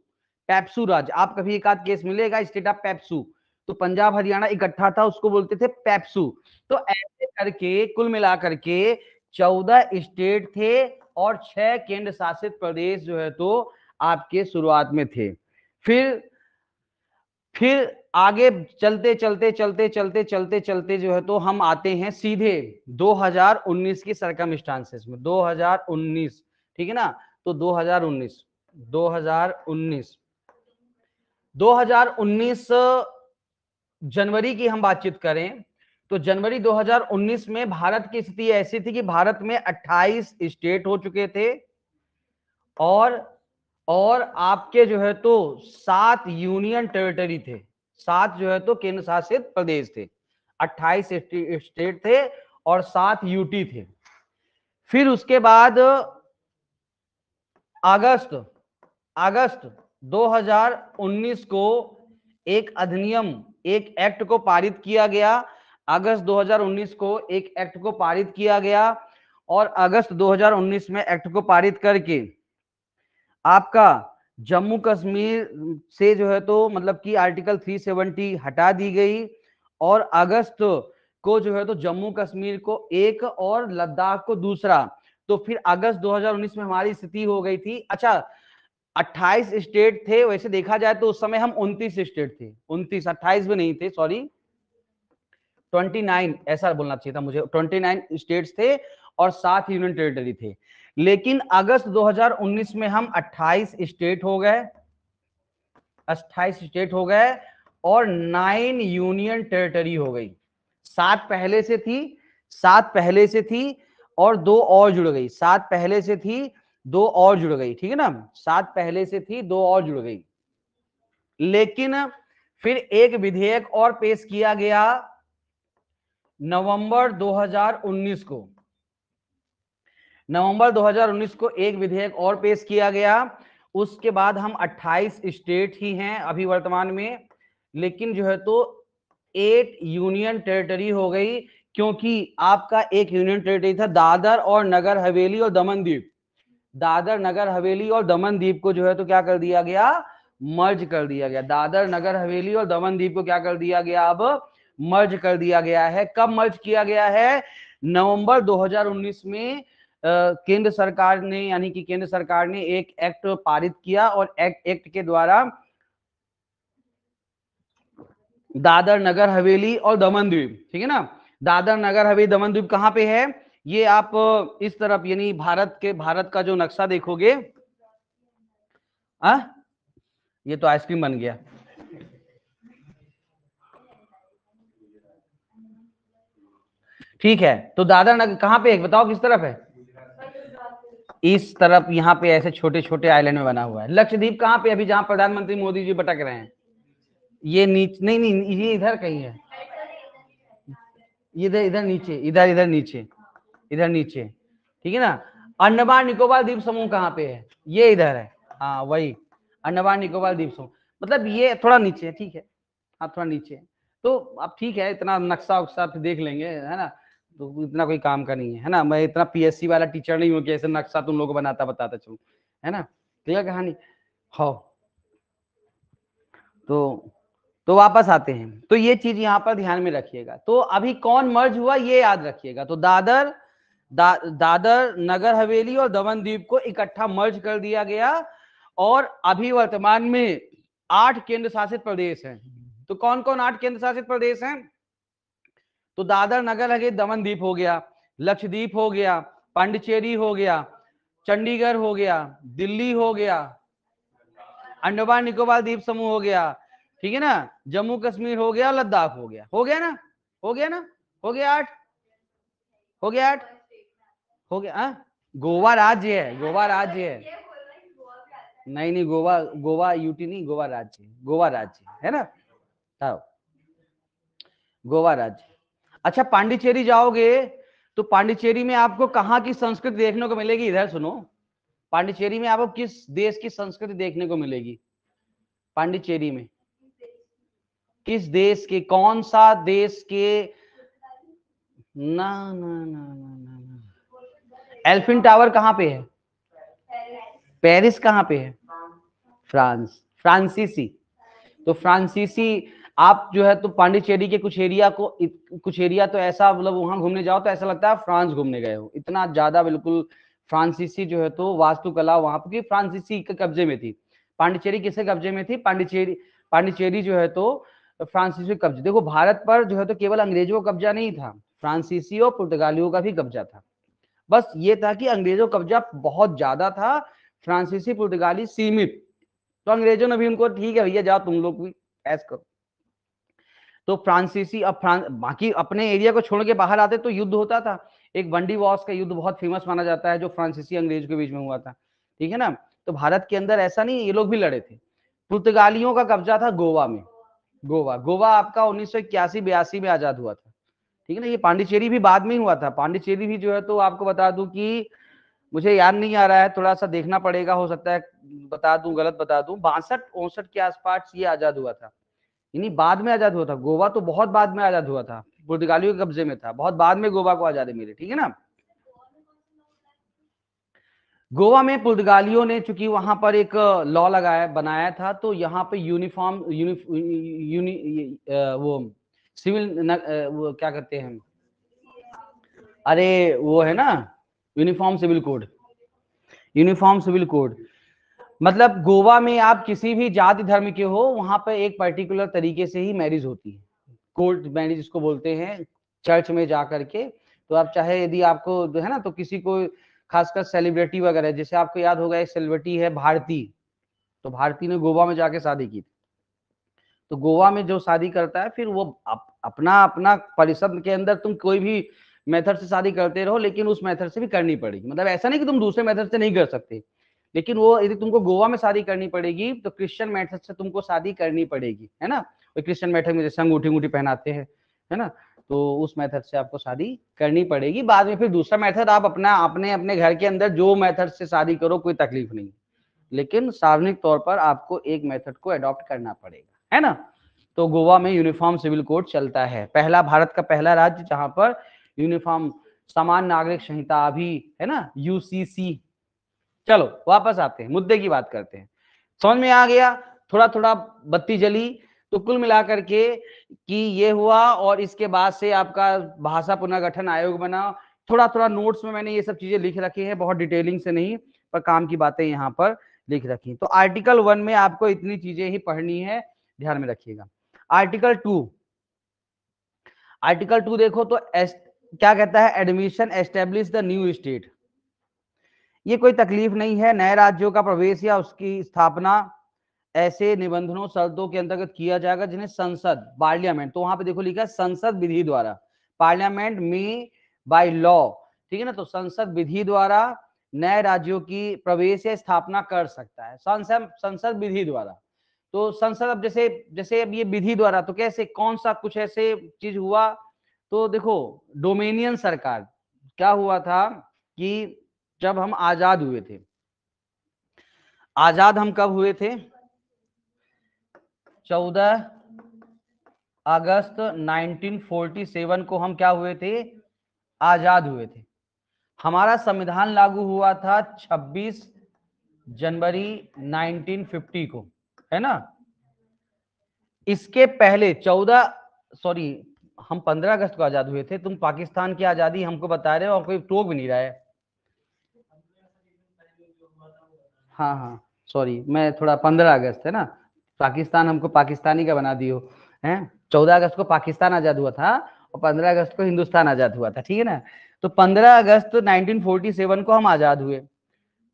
Speaker 1: पेप्सू राज्य। आप कभी एक आध केस मिलेगा स्टेट ऑफ पेप्सू, तो पंजाब हरियाणा इकट्ठा था, उसको बोलते थे पेप्सू। तो ऐसे करके कुल मिलाकर के 14 स्टेट थे और 6 केंद्र शासित प्रदेश जो है तो आपके शुरुआत में थे। फिर आगे चलते चलते चलते चलते चलते चलते जो है तो हम आते हैं सीधे 2019 की सरकमस्टांसेस में। 2019, ठीक है ना, तो 2019 जनवरी की हम बातचीत करें तो जनवरी 2019 में भारत की स्थिति ऐसी थी कि भारत में 28 स्टेट हो चुके थे और आपके जो है तो 7 यूनियन टेरिटरी थे, 7 जो है तो केंद्र शासित प्रदेश थे, 28 स्टेट थे और 7 यूटी थे। फिर उसके बाद अगस्त 2019 को एक अधिनियम, एक एक्ट को पारित किया गया। अगस्त 2019 को एक एक्ट को पारित किया गया और अगस्त 2019 में एक्ट को पारित करके आपका जम्मू कश्मीर से जो है तो मतलब कि आर्टिकल 370 हटा दी गई और अगस्त को जो है तो जम्मू कश्मीर को एक और लद्दाख को दूसरा। तो फिर अगस्त 2019 में हमारी स्थिति हो गई थी, अच्छा 28 स्टेट थे, वैसे देखा जाए तो उस समय हम 29 स्टेट थे, 29, 28 भी नहीं थे, सॉरी, 29 ऐसा बोलना चाहिए था मुझे, 29 स्टेट्स थे और 7 यूनियन टेरिटरी थे। लेकिन अगस्त 2019 में हम 28 स्टेट हो गए, 28 स्टेट हो गए और 9 यूनियन टेरिटरी हो गई। 7 पहले से थी, 7 पहले से थी और 2 और जुड़ गई, 7 पहले से थी 2 और जुड़ गई, ठीक है ना, 7 पहले से थी 2 और जुड़ गई। लेकिन फिर एक विधेयक और पेश किया गया नवंबर 2019 को, नवंबर 2019 को एक विधेयक और पेश किया गया। उसके बाद हम 28 स्टेट ही हैं अभी वर्तमान में, लेकिन जो है तो 8 यूनियन टेरिटरी हो गई, क्योंकि आपका एक यूनियन टेरिटरी था दादर और नगर हवेली और दमन दीप। दादर नगर हवेली और दमन दीप को जो है तो क्या कर दिया गया, मर्ज कर दिया गया। दादर नगर हवेली और दमन दीप को क्या कर दिया गया, अब मर्ज कर दिया गया है। कब मर्ज किया गया है, नवंबर 2019 में केंद्र सरकार ने, यानी कि केंद्र सरकार ने एक एक्ट पारित किया और एक्ट के द्वारा दादर नगर हवेली और दमन द्वीप, ठीक है ना, दादर नगर हवेली दमन द्वीप कहां पे है, ये आप इस तरफ यानी भारत का जो नक्शा देखोगे, ये तो आइसक्रीम बन गया। ठीक है, तो दादर नगर कहां पे है बताओ, किस तरफ है, इस तरफ, यहाँ पे ऐसे छोटे छोटे आइलैंड में बना हुआ है। लक्षद्वीप कहां पे, अभी जहां प्रधानमंत्री मोदी जी भटक रहे हैं, ये नीचे, नहीं ये इधर कहीं है, इधर इधर नीचे, इधर नीचे, इधर नीचे, ठीक है ना। अंडमान निकोबार द्वीप समूह कहाँ पे है, ये इधर है, हाँ वही अंडमान निकोबार द्वीप समूह, मतलब ये थोड़ा नीचे है, ठीक है, हाँ थोड़ा नीचे है। तो अब ठीक है, इतना नक्शा उक्सा देख लेंगे, है ना, तो इतना कोई काम का नहीं है ना, मैं इतना पीएससी वाला टीचर नहीं हूँ कि ऐसे नक्शा तुम लोग को बनाता बताता चलूं, है ना, क्लियर कहानी। हाँ, तो वापस आते हैं, तो ये चीज यहां पर ध्यान में रखिएगा। तो अभी कौन मर्ज हुआ ये याद रखिएगा, तो दादर नगर हवेली और दमन द्वीप को इकट्ठा मर्ज कर दिया गया और अभी वर्तमान में 8 केंद्र शासित प्रदेश हैं। तो कौन कौन 8 केंद्र शासित प्रदेश हैं, तो दादर नगर हवेली दमन द्वीप हो गया, लक्षद्वीप हो गया, पांडिचेरी हो गया, चंडीगढ़ हो गया, दिल्ली हो गया, अंडमान निकोबार द्वीप समूह हो गया, ठीक है ना, जम्मू कश्मीर हो गया, लद्दाख हो गया, हो गया ना, हो गया ना, हो गया 8, हो गया 8, हो गया। गोवा राज्य है, गोवा राज्य है, नहीं गोवा, गोवा यूटी नहीं, गोवा राज्य, गोवा राज्य है ना, गोवा राज्य। अच्छा, पांडिचेरी जाओगे तो पांडिचेरी में आपको कहाँ की संस्कृति देखने को मिलेगी, इधर सुनो, पांडिचेरी में आपको किस देश की संस्कृति देखने को मिलेगी, पांडिचेरी में किस देश के, कौन सा देश के, ना ना ना ना ना, ना। एल्फिन टावर कहाँ पे है, पेरिस कहाँ पे है, फ्रांस, फ्रांसीसी, तो फ्रांसीसी आप जो है तो पांडिचेरी के कुछ एरिया को, कुछ एरिया तो ऐसा, मतलब वहां घूमने जाओ तो ऐसा लगता है फ्रांस घूमने गए हो, इतना ज्यादा बिल्कुल फ्रांसीसी जो है तो वास्तुकला वहां पर फ्रांसीसी के कब्जे में थी। पांडिचेरी किसके कब्जे में थी, पांडिचेरी जो है तो फ्रांसीसी कब्जे। देखो भारत पर जो है तो केवल अंग्रेजों का कब्जा नहीं था, फ्रांसीसी और पुर्तगालियों का भी कब्जा था। बस ये था कि अंग्रेजों का कब्जा बहुत ज्यादा था, फ्रांसीसी पुर्तगाली सीमित, तो अंग्रेजों ने भी उनको ठीक है भैया जाओ तुम लोग भी ऐस करो। तो फ्रांसीसी, अब बाकी अपने एरिया को छोड़ के बाहर आते तो युद्ध होता था। एक बंडी वॉर्स का युद्ध बहुत फेमस माना जाता है जो फ्रांसीसी अंग्रेज के बीच में हुआ था, ठीक है ना। तो भारत के अंदर ऐसा नहीं, ये लोग भी लड़े थे। पुर्तगालियों का कब्जा था गोवा में, गोवा आपका 1981-82 में आजाद हुआ था, ठीक है ना। ये पांडिचेरी भी बाद में ही हुआ था, पांडिचेरी भी जो है तो आपको बता दूं कि मुझे याद नहीं आ रहा है, थोड़ा सा देखना पड़ेगा, हो सकता है बता दूं गलत बता दूं, 62-63 के आसपास ये आजाद हुआ था, यानी बाद में आजाद हुआ था। गोवा तो बहुत बाद में आजाद हुआ था, पुर्तगालियों के कब्जे में था, बहुत बाद में गोवा को आजादी मिली, ठीक है ना। गोवा में पुर्तगालियों ने चूंकि वहां पर एक लॉ बनाया था, तो यहाँ पे यूनिफॉर्म वो सिविल वो क्या कहते हैं, अरे वो है ना uniform civil code, uniform civil code, मतलब गोवा में आप किसी भी जाति धर्म के हो, वहां पर एक पर्टिकुलर तरीके से ही मैरिज होती है, कोर्ट मैरिज जिसको बोलते हैं, चर्च में जा करके। तो आप चाहे यदि आपको जो है ना, तो किसी को खासकर सेलिब्रिटी वगैरह, जैसे आपको याद होगा एक सेलिब्रिटी है भारती, तो भारती ने गोवा में जाके शादी की। तो गोवा में जो शादी करता है फिर वो अपना अपना परिषद के अंदर तुम कोई भी मेथड से शादी करते रहो, लेकिन उस मेथड से भी करनी पड़ेगी। मतलब ऐसा नहीं कि तुम दूसरे मेथड से नहीं कर सकते, लेकिन वो यदि तुमको गोवा में शादी करनी पड़ेगी तो क्रिश्चियन मेथड से तुमको शादी करनी पड़ेगी, है ना। क्रिश्चियन मेथड में जैसे अंगूठी अंगूठी पहनाते हैं, है ना, तो उस मेथड से आपको शादी करनी पड़ेगी। बाद में फिर दूसरा मेथड आप अपना अपने अपने घर के अंदर जो मेथड से शादी करो, कोई तकलीफ नहीं, लेकिन सार्वजनिक तौर पर आपको एक मेथड को अडॉप्ट करना पड़ेगा, है ना। तो गोवा में यूनिफॉर्म सिविल कोड चलता है, पहला भारत का पहला राज्य जहां पर यूनिफॉर्म समान नागरिक संहिता अभी, है ना, यूसीसी। चलो वापस आते हैं, मुद्दे की बात करते हैं। समझ में आ गया, थोड़ा थोड़ा बत्ती जली। तो कुल मिलाकर के कि ये हुआ, और इसके बाद से आपका भाषा पुनर्गठन आयोग बना। थोड़ा थोड़ा नोट्स में मैंने ये सब चीजें लिख रखी है, बहुत डिटेलिंग से नहीं, पर काम की बातें यहाँ पर लिख रखी। तो आर्टिकल 1 में आपको इतनी चीजें ही पढ़नी है, ध्यान में रखिएगा। आर्टिकल 2, आर्टिकल 2 देखो तो क्या कहता है, admission establish the new state. ये कोई तकलीफ नहीं है, नए राज्यों का प्रवेश या उसकी स्थापना ऐसे निबंधनों शर्तों के अंतर्गत किया जाएगा जिन्हें संसद, पार्लियामेंट, तो वहां पे देखो लिखा है संसद विधि द्वारा, पार्लियामेंट में बाय लॉ, ठीक है ना। तो संसद विधि द्वारा नए राज्यों की प्रवेश या स्थापना कर सकता है, संसद विधि द्वारा। तो संसद अब जैसे जैसे अब ये विधि द्वारा, तो कैसे, कौन सा कुछ ऐसे चीज हुआ। तो देखो डोमिनियन सरकार, क्या हुआ था कि जब हम आजाद हुए थे, आजाद हम कब हुए थे, 14 अगस्त 1947 को हम क्या हुए थे, आजाद हुए थे। हमारा संविधान लागू हुआ था 26 जनवरी 1950 को, है ना। इसके पहले 14, सॉरी, हम 15 अगस्त को आजाद हुए थे। तुम पाकिस्तान की आजादी हमको बता रहे हो और कोई टोक भी नहीं रहा है। हाँ हाँ सॉरी, मैं थोड़ा 15 अगस्त है ना, पाकिस्तान हमको पाकिस्तानी का बना दियो है। 14 अगस्त को पाकिस्तान आजाद हुआ था और 15 अगस्त को हिंदुस्तान आजाद हुआ था, ठीक है ना। तो 15 अगस्त 1947 को हम आजाद हुए,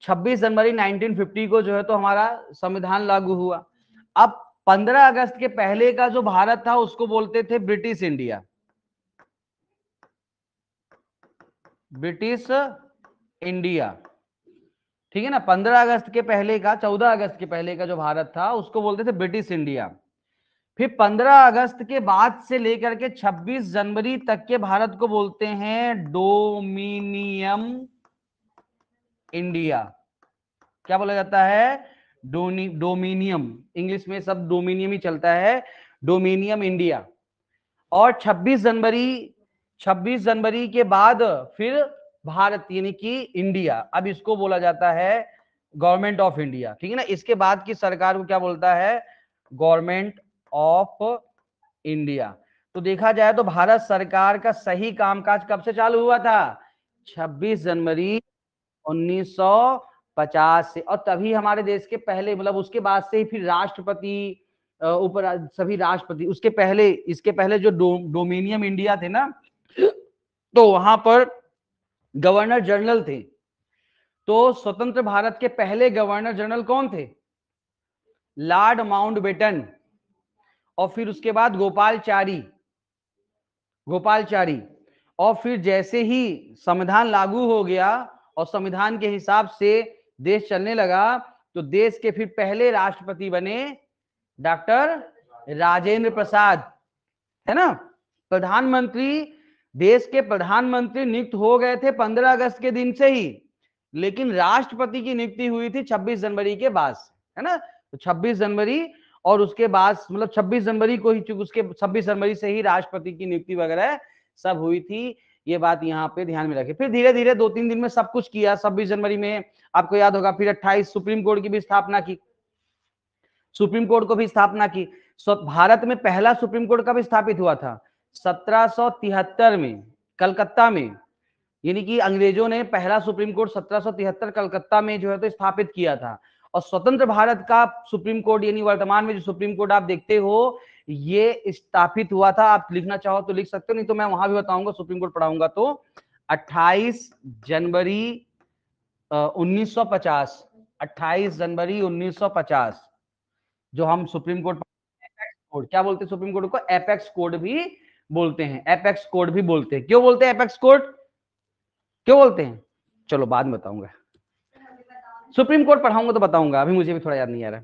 Speaker 1: 26 जनवरी 1950 को जो है तो हमारा संविधान लागू हुआ। अब 15 अगस्त के पहले का जो भारत था उसको बोलते थे ब्रिटिश इंडिया, ब्रिटिश इंडिया, ठीक है ना। 15 अगस्त के पहले का, 14 अगस्त के पहले का जो भारत था उसको बोलते थे ब्रिटिश इंडिया। फिर 15 अगस्त के बाद से लेकर के 26 जनवरी तक के भारत को बोलते हैं डोमिनियम इंडिया। क्या बोला जाता है, डोमिनियम, इंग्लिश में सब डोमिनियम ही चलता है, डोमिनियम इंडिया। और 26 जनवरी के बाद फिर भारत यानी कि इंडिया, अब इसको बोला जाता है गवर्नमेंट ऑफ इंडिया, ठीक है ना। इसके बाद की सरकार को क्या बोलता है, गवर्नमेंट ऑफ इंडिया। तो देखा जाए तो भारत सरकार का सही कामकाज कब से चालू हुआ था, 26 जनवरी 1950 से। और तभी हमारे देश के पहले, मतलब उसके बाद से ही फिर राष्ट्रपति, उप सभी राष्ट्रपति, उसके पहले, इसके पहले जो डोमिनियम इंडिया थे ना, तो वहां पर गवर्नर जनरल थे। तो स्वतंत्र भारत के पहले गवर्नर जनरल कौन थे, लॉर्ड माउंटबेटन। और फिर उसके बाद गोपालचारी, गोपालचारी। और फिर जैसे ही संविधान लागू हो गया और संविधान के हिसाब से देश चलने लगा, तो देश के फिर पहले राष्ट्रपति बने डॉक्टर राजेंद्र प्रसाद, है ना। प्रधानमंत्री, देश के प्रधानमंत्री नियुक्त हो गए थे 15 अगस्त के दिन से ही, लेकिन राष्ट्रपति की नियुक्ति हुई थी 26 जनवरी के बाद, है ना। तो 26 जनवरी और उसके बाद, मतलब 26 जनवरी को ही, उसके 26 जनवरी से ही राष्ट्रपति की नियुक्ति वगैरह सब हुई थी। ये बात यहाँ पे ध्यान में रखें। फिर धीरे धीरे 2-3 दिन में सब कुछ किया। 26 जनवरी में आपको याद होगा फिर 28 सुप्रीम कोर्ट की भी स्थापना की, सुप्रीम कोर्ट को भी स्थापना की। भारत में पहला सुप्रीम कोर्ट कब स्थापित हुआ था, 1773 में कलकत्ता में, यानी कि अंग्रेजों ने पहला सुप्रीम कोर्ट 1773 कलकत्ता में जो है तो स्थापित किया था। और स्वतंत्र भारत का सुप्रीम कोर्ट, यानी वर्तमान में जो सुप्रीम कोर्ट आप देखते हो, ये स्थापित हुआ था। आप लिखना चाहो तो लिख सकते हो, नहीं तो मैं वहां भी बताऊंगा, सुप्रीम कोर्ट पढ़ाऊंगा तो 28 जनवरी 1950, 28 जनवरी 1950 जो हम सुप्रीम कोर्ट, एपेक्स कोड क्या बोलते हैं सुप्रीम कोर्ट को? एपेक्स कोड भी बोलते हैं, एपेक्स कोड भी बोलते हैं। क्यों बोलते हैं एपेक्स कोड, क्यों बोलते हैं? चलो बाद में बताऊंगा, सुप्रीम कोर्ट पढ़ाऊंगा तो बताऊंगा, अभी मुझे भी थोड़ा याद नहीं आ रहा।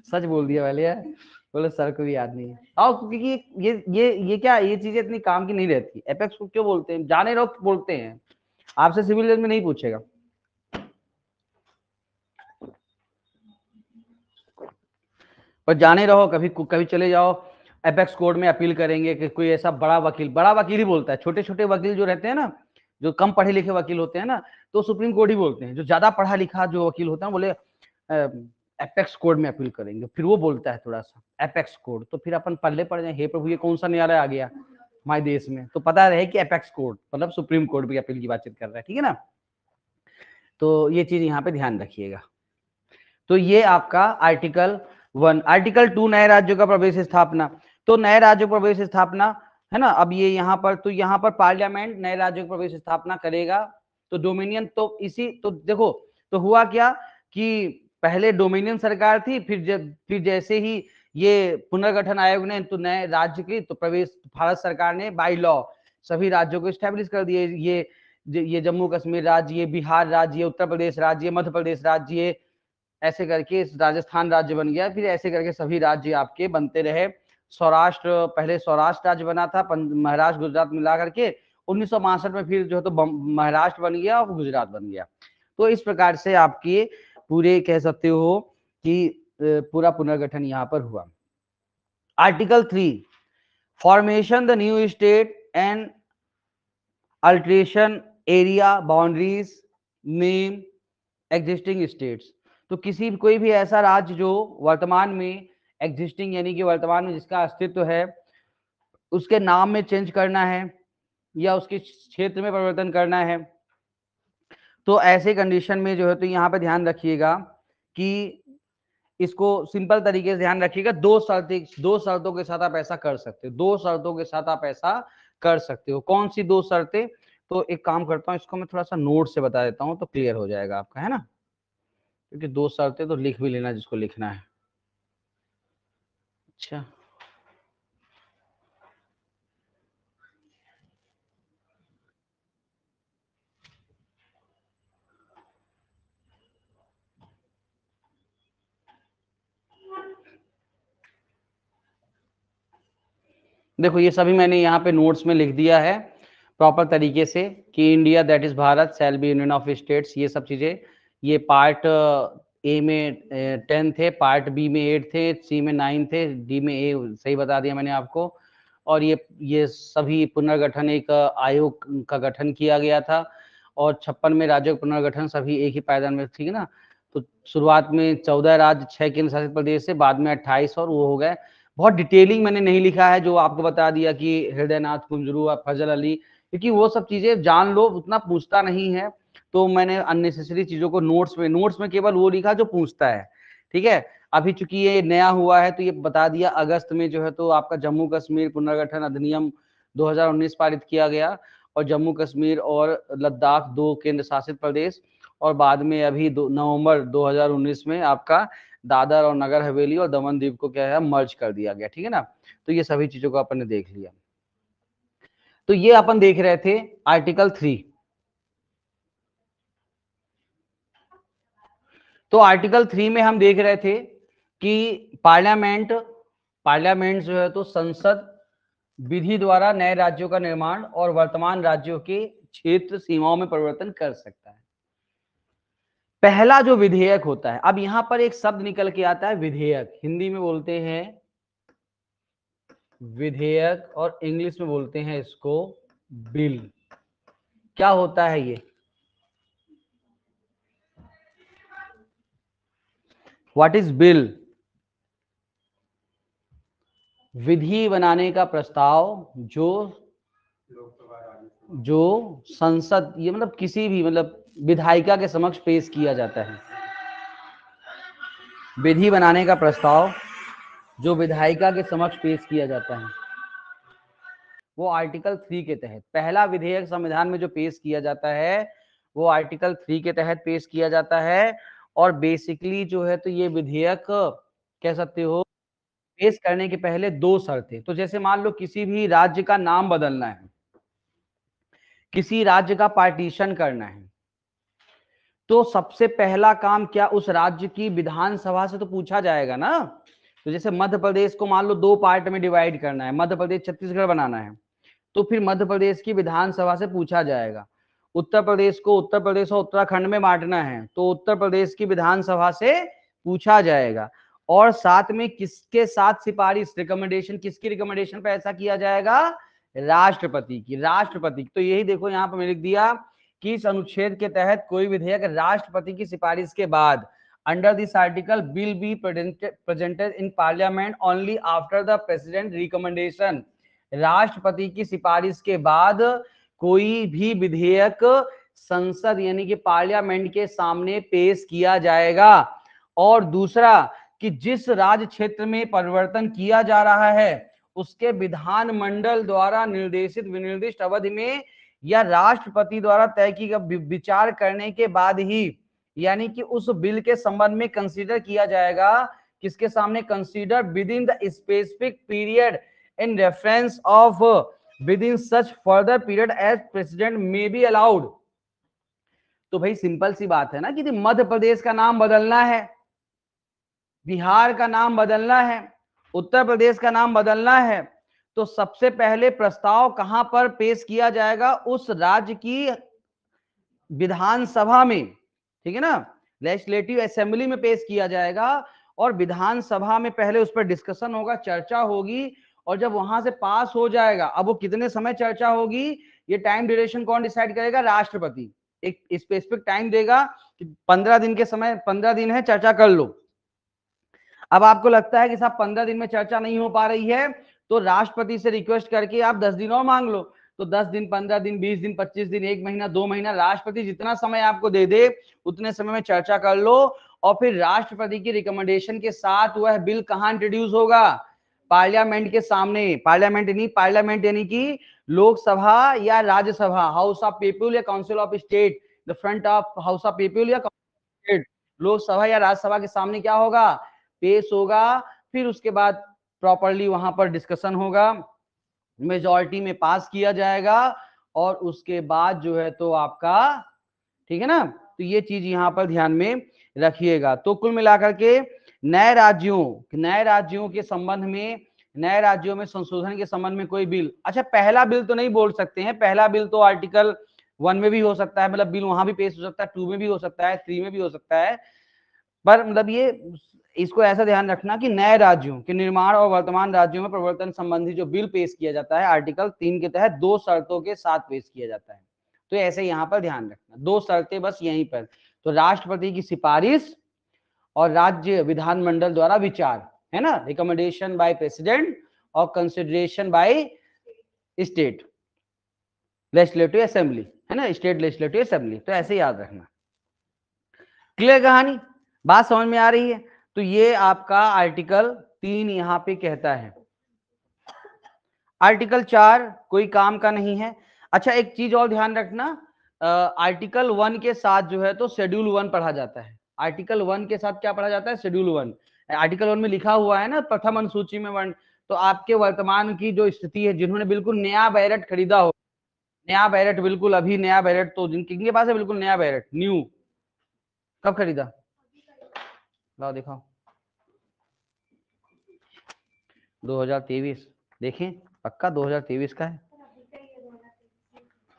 Speaker 1: सच बोल दिया पहले यार, बोले सर को भी याद नहीं है। आओ, क्योंकि ये क्या, ये चीजें इतनी काम की नहीं रहती। एपेक्स को क्यों बोलते हैं, जाने रहो बोलते हैं, आपसे सिविल जज में नहीं पूछेगा। पर जाने रहो, कभी कभी चले जाओ एपेक्स कोर्ट में अपील करेंगे कि कोई ऐसा बड़ा वकील ही बोलता है। छोटे छोटे वकील जो रहते हैं ना, जो कम पढ़े लिखे वकील होते हैं ना, तो सुप्रीम कोर्ट ही बोलते हैं। जो ज्यादा पढ़ा लिखा जो वकील होता है बोले एपेक्स कोर्ट में अपील करेंगे, फिर वो बोलता है थोड़ा सा एपेक्स कोर्ट, तो फिर अपन पल्ले पड़ जाए, हे प्रभु ये कौन सा न्यायालय आ गया हमारे देश में, तो पता रहे कि एपेक्स कोर्ट मतलब सुप्रीम कोर्ट भी अपील की बातचीत कर रहा है, ठीक है ना। तो ये चीज यहाँ पे ध्यान रखिएगा। तो ये आपका आर्टिकल 1। आर्टिकल 2 नए राज्यों का प्रवेश स्थापना। तो नए राज्यों का प्रवेश स्थापना है ना, अब ये यहाँ पर, तो यहाँ पर पार्लियामेंट नए राज्यों का प्रवेश स्थापना करेगा। तो डोमिनियन तो इसी, तो देखो तो हुआ क्या कि पहले डोमिनियन सरकार थी, फिर जैसे ही ये पुनर्गठन आयोग ने तो नए राज्य की तो प्रवेश, भारत सरकार ने बाई लॉ सभी राज्यों को स्टैब्लिश कर दिए। ये जम्मू कश्मीर राज्य, ये बिहार राज्य, ये उत्तर प्रदेश राज्य, ये मध्य प्रदेश राज्य, ऐसे करके राजस्थान राज्य बन गया। फिर ऐसे करके सभी राज्य आपके बनते रहे। सौराष्ट्र, पहले सौराष्ट्र राज्य बना था, महाराष्ट्र गुजरात मिला करके 1962 में फिर जो है तो महाराष्ट्र बन गया और गुजरात बन गया। तो इस प्रकार से आपके पूरे कह सकते हो कि पूरा पुनर्गठन यहाँ पर हुआ। Article 3 formation the new state and alteration area boundaries name existing states. तो किसी कोई भी ऐसा राज्य जो वर्तमान में एग्जिस्टिंग यानी कि वर्तमान में जिसका अस्तित्व है, उसके नाम में चेंज करना है या उसके क्षेत्र में परिवर्तन करना है। तो ऐसे कंडीशन में जो है तो यहाँ पे ध्यान रखिएगा कि इसको सिंपल तरीके से ध्यान रखिएगा, दो शर्तों के साथ आप ऐसा कर सकते हो, दो शर्तों के साथ आप ऐसा कर सकते हो। कौन सी दो शर्तें? तो एक काम करता हूँ, इसको मैं थोड़ा सा नोट से बता देता हूँ तो क्लियर हो जाएगा आपका, है ना, क्योंकि दो शर्तें तो लिख भी लेना जिसको लिखना है। अच्छा, देखो ये सभी मैंने यहाँ पे नोट्स में लिख दिया है प्रॉपर तरीके से कि India that is Bharat shall be union of states, ये सब चीजें। ये पार्ट ए में 10 थे, पार्ट बी में 8 थे, सी में 9 थे, डी में ए सही बता दिया मैंने आपको। और ये सभी पुनर्गठन एक आयोग का गठन किया गया था और 56 में राज्यों का पुनर्गठन सभी एक ही पायदान में, ठीक है ना। तो शुरुआत में 14 राज्य, 6 केंद्र शासित प्रदेश से, बाद में 28 और वो हो गए। बहुत डिटेलिंग मैंने नहीं लिखा है, जो आपको बता दिया कि हृदयनाथ कुंजरू, फजल अली, क्योंकि वो सब चीजें जान लो, उतना पूछता नहीं है। तो मैंने अननेसेसरी चीजों को नोट्स में केवल वो लिखा जो पूछता है, ठीक है। अभी चूंकि ये नया हुआ है तो ये बता दिया, अगस्त में जो है तो आपका जम्मू कश्मीर पुनर्गठन अधिनियम 2019 पारित किया गया और जम्मू कश्मीर और लद्दाख 2 केंद्र शासित प्रदेश, और बाद में अभी नवंबर 2019 में आपका दादर और नगर हवेली और दमन द्वीप को क्या है मर्ज कर दिया गया, ठीक है ना। तो ये सभी चीजों को अपन ने देख लिया। तो ये अपन देख रहे थे आर्टिकल 3। तो आर्टिकल 3 में हम देख रहे थे कि पार्लियामेंट जो है तो संसद विधि द्वारा नए राज्यों का निर्माण और वर्तमान राज्यों के क्षेत्र सीमाओं में परिवर्तन कर सकता है। पहला जो विधेयक होता है, अब यहां पर एक शब्द निकल के आता है विधेयक, हिंदी में बोलते हैं विधेयक और इंग्लिश में बोलते हैं इसको बिल। क्या होता है ये? What is bill? विधि बनाने का प्रस्ताव जो संसद, ये मतलब किसी भी मतलब विधायिका के समक्ष पेश किया जाता है। विधि बनाने का प्रस्ताव जो विधायिका के समक्ष पेश किया जाता है वो आर्टिकल 3 के तहत, पहला विधेयक संविधान में जो पेश किया जाता है वो आर्टिकल 3 के तहत पेश किया जाता है। और बेसिकली जो है तो ये विधेयक कह सकते हो पेश करने के पहले 2 शर्तें, तो जैसे मान लो किसी भी राज्य का नाम बदलना है, किसी राज्य का पार्टीशन करना है, तो सबसे पहला काम क्या उस राज्य की विधानसभा से तो पूछा जाएगा ना। तो जैसे मध्य प्रदेश को मान लो 2 पार्ट में डिवाइड करना है, मध्य प्रदेश छत्तीसगढ़ बनाना है, तो फिर मध्य प्रदेश की विधानसभा से पूछा जाएगा। उत्तर प्रदेश को उत्तर प्रदेश और उत्तराखंड में बांटना है तो उत्तर प्रदेश की विधानसभा से पूछा जाएगा। और साथ में किसके साथ सिफारिश, रिकमेंडेशन, किसकी रिकमेंडेशन पर ऐसा किया जाएगा, राष्ट्रपति की, राष्ट्रपति की। तो यही देखो यहाँ पर मैंने लिख दिया कि इस अनुच्छेद के तहत कोई विधेयक राष्ट्रपति की सिफारिश के बाद under this article will be presented in parliament only after the president recommendation. राष्ट्रपति की सिफारिश के बाद कोई भी विधेयक संसद यानी कि पार्लियामेंट के सामने पेश किया जाएगा। और दूसरा कि जिस राज्य क्षेत्र में परिवर्तन किया जा रहा है उसके विधानमंडल द्वारा निर्देशित विनिर्दिष्ट अवधि में या राष्ट्रपति द्वारा तय की विचार करने के बाद ही, यानी कि उस बिल के संबंध में कंसीडर किया जाएगा, किसके सामने, consider within the specific period in reference of within such further period as president may be allowed. तो भाई सिंपल सी बात है ना कि मध्य प्रदेश का नाम बदलना है, बिहार का नाम बदलना है, उत्तर प्रदेश का नाम बदलना है, तो सबसे पहले प्रस्ताव कहां पर पेश किया जाएगा, उस राज्य की विधानसभा में, ठीक है ना, लेजिस्लेटिव असेंबली में पेश किया जाएगा। और विधानसभा में पहले उस पर डिस्कशन होगा, चर्चा होगी, और जब वहां से पास हो जाएगा, अब वो कितने समय चर्चा होगी, ये टाइम ड्यूरेशन कौन डिसाइड करेगा, राष्ट्रपति एक स्पेसिफिक टाइम देगा कि 15 दिन के समय, 15 दिन है, चर्चा कर लो। अब आपको लगता है कि साहब 15 दिन में चर्चा नहीं हो पा रही है तो राष्ट्रपति से रिक्वेस्ट करके आप 10 दिन और मांग लो, तो 10 दिन, 15 दिन, 20 दिन, 25 दिन, 1 महीना, 2 महीना, राष्ट्रपति जितना समय आपको दे दे उतने समय में चर्चा कर लो। और फिर राष्ट्रपति की रिकमेंडेशन के साथ वह बिल कहां इंट्रोड्यूस होगा, पार्लियामेंट के सामने, पार्लियामेंट नहीं, पार्लियामेंट यानी कि लोकसभा या राज्यसभा, हाउस ऑफ पीपुल या council of state, the front of house of people या स्टेट, लोकसभा या राज्यसभा के सामने क्या होगा, पेश होगा। फिर उसके बाद प्रॉपर्ली वहां पर डिस्कशन होगा, मेजॉरिटी में पास किया जाएगा, और उसके बाद जो है तो आपका, ठीक है ना, तो ये चीज यहां पर ध्यान में रखिएगा। तो कुल मिलाकर के नए राज्यों के संबंध में, नए राज्यों में संशोधन के संबंध में कोई बिल, अच्छा पहला बिल तो नहीं बोल सकते हैं, पहला बिल तो आर्टिकल 1 में भी हो सकता है, मतलब बिल वहां भी पेश हो सकता है, 2 में भी हो सकता है, 3 में भी हो सकता है, पर मतलब ये इसको ऐसा ध्यान रखना कि नए राज्यों के निर्माण और वर्तमान राज्यों में परिवर्तन संबंधी जो बिल पेश किया जाता है आर्टिकल 3 के तहत 2 शर्तों के साथ पेश किया जाता है। तो ऐसे यहाँ पर ध्यान रखना, 2 शर्तें बस यहीं पर, तो राष्ट्रपति की सिफारिश और राज्य विधानमंडल द्वारा विचार, है ना, रिकमेंडेशन बाय प्रेसिडेंट और consideration by state legislative assembly, है ना, स्टेट लेजिस्लेटिव असेंबली। तो ऐसे याद रखना। क्लियर कहानी, बात समझ में आ रही है। तो ये आपका आर्टिकल 3 यहां पे कहता है। आर्टिकल 4 कोई काम का नहीं है। अच्छा एक चीज और ध्यान रखना, आर्टिकल 1 के साथ जो है तो शेड्यूल 1 पढ़ा जाता है। आर्टिकल 1 के साथ क्या पढ़ा जाता है, शेड्यूल 1। आर्टिकल 1 में लिखा हुआ है ना प्रथम अनुसूची में 1, तो आपके वर्तमान की जो स्थिति है, जिन्होंने बिल्कुल नया बैरट खरीदा हो, नया बैरट, बिल्कुल अभी नया बैरट, तो जिनके पास है बिल्कुल नया बैरट, न्यू, कब खरीदा, लाओ दिखाओ, 2023, देखें पक्का 2023 का है,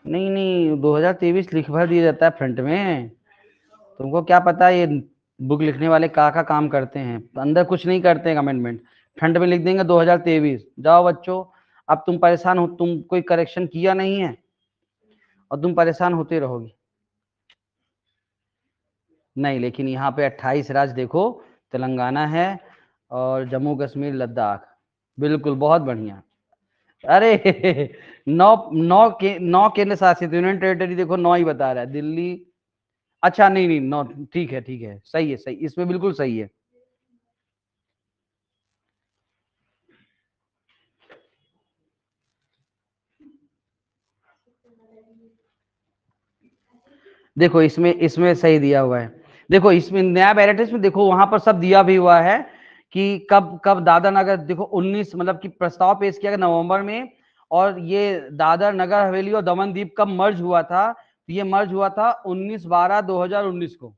Speaker 1: नहीं नहीं 2023 लिख भर दिया जाता है फ्रंट में, तुमको क्या पता ये बुक लिखने वाले का काम करते हैं, अंदर कुछ नहीं करते हैं अमेंडमेंट, फ्रंट में लिख देंगे 2023। जाओ बच्चों, अब तुम परेशान हो, तुम कोई करेक्शन किया नहीं है और तुम परेशान होते रहोगे। नहीं, लेकिन यहाँ पे 28 राज्य देखो, तेलंगाना है और जम्मू कश्मीर, लद्दाख, बिल्कुल बहुत बढ़िया। अरे 9 केंद्र शासित यूनियन टेरिटरी देखो, 9 ही बता रहा है, दिल्ली, अच्छा नहीं नहीं 9, ठीक है सही है, सही, इसमें बिल्कुल सही है, देखो इसमें इसमें सही दिया हुआ है। देखो इसमें नया बैलेट में देखो वहां पर सब दिया भी हुआ है कि कब कब दादर नगर, देखो 19 मतलब कि प्रस्ताव पेश किया गया नवंबर में, और ये दादर नगर हवेली और दमन दीप कब मर्ज हुआ था, तो ये मर्ज हुआ था 19/12/2019 को,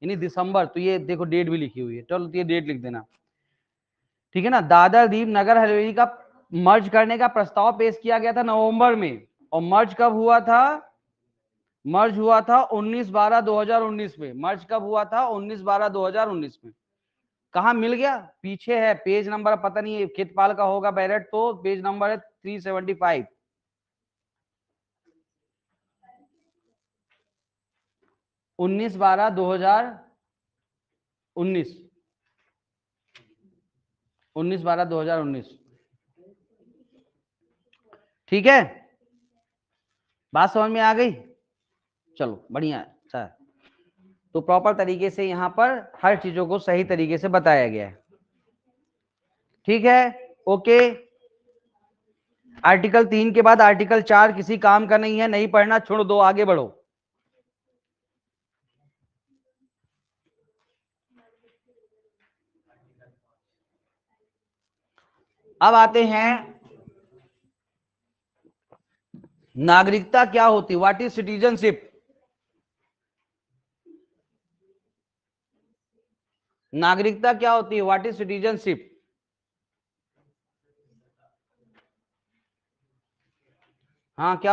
Speaker 1: यानी दिसंबर। तो ये देखो डेट भी लिखी हुई है, चलो ये डेट लिख देना, ठीक है ना। दादर दीप नगर हवेली का मर्ज करने का प्रस्ताव पेश किया गया था नवंबर में, और मर्ज कब हुआ था, मर्ज हुआ था 19/12/2019 में। मर्ज कब हुआ था, 19/12/2019 में। कहा मिल गया, पीछे है पेज नंबर, पता नहीं खेतपाल का होगा बैलेट, तो पेज नंबर है 375। 19/12/2019, 19/12/2019, ठीक है। बात समझ में आ गई, चलो बढ़िया है। अच्छा, तो प्रॉपर तरीके से यहाँ पर हर चीजों को सही तरीके से बताया गया है, ठीक है। ओके, आर्टिकल 3 के बाद आर्टिकल 4 किसी काम का नहीं है, नहीं पढ़ना, छोड़ दो, आगे बढ़ो। अब आते हैं नागरिकता क्या होती, व्हाट इज सिटीजनशिप। नागरिकता क्या होती है, व्हाट इज सिटीजनशिप। हाँ क्या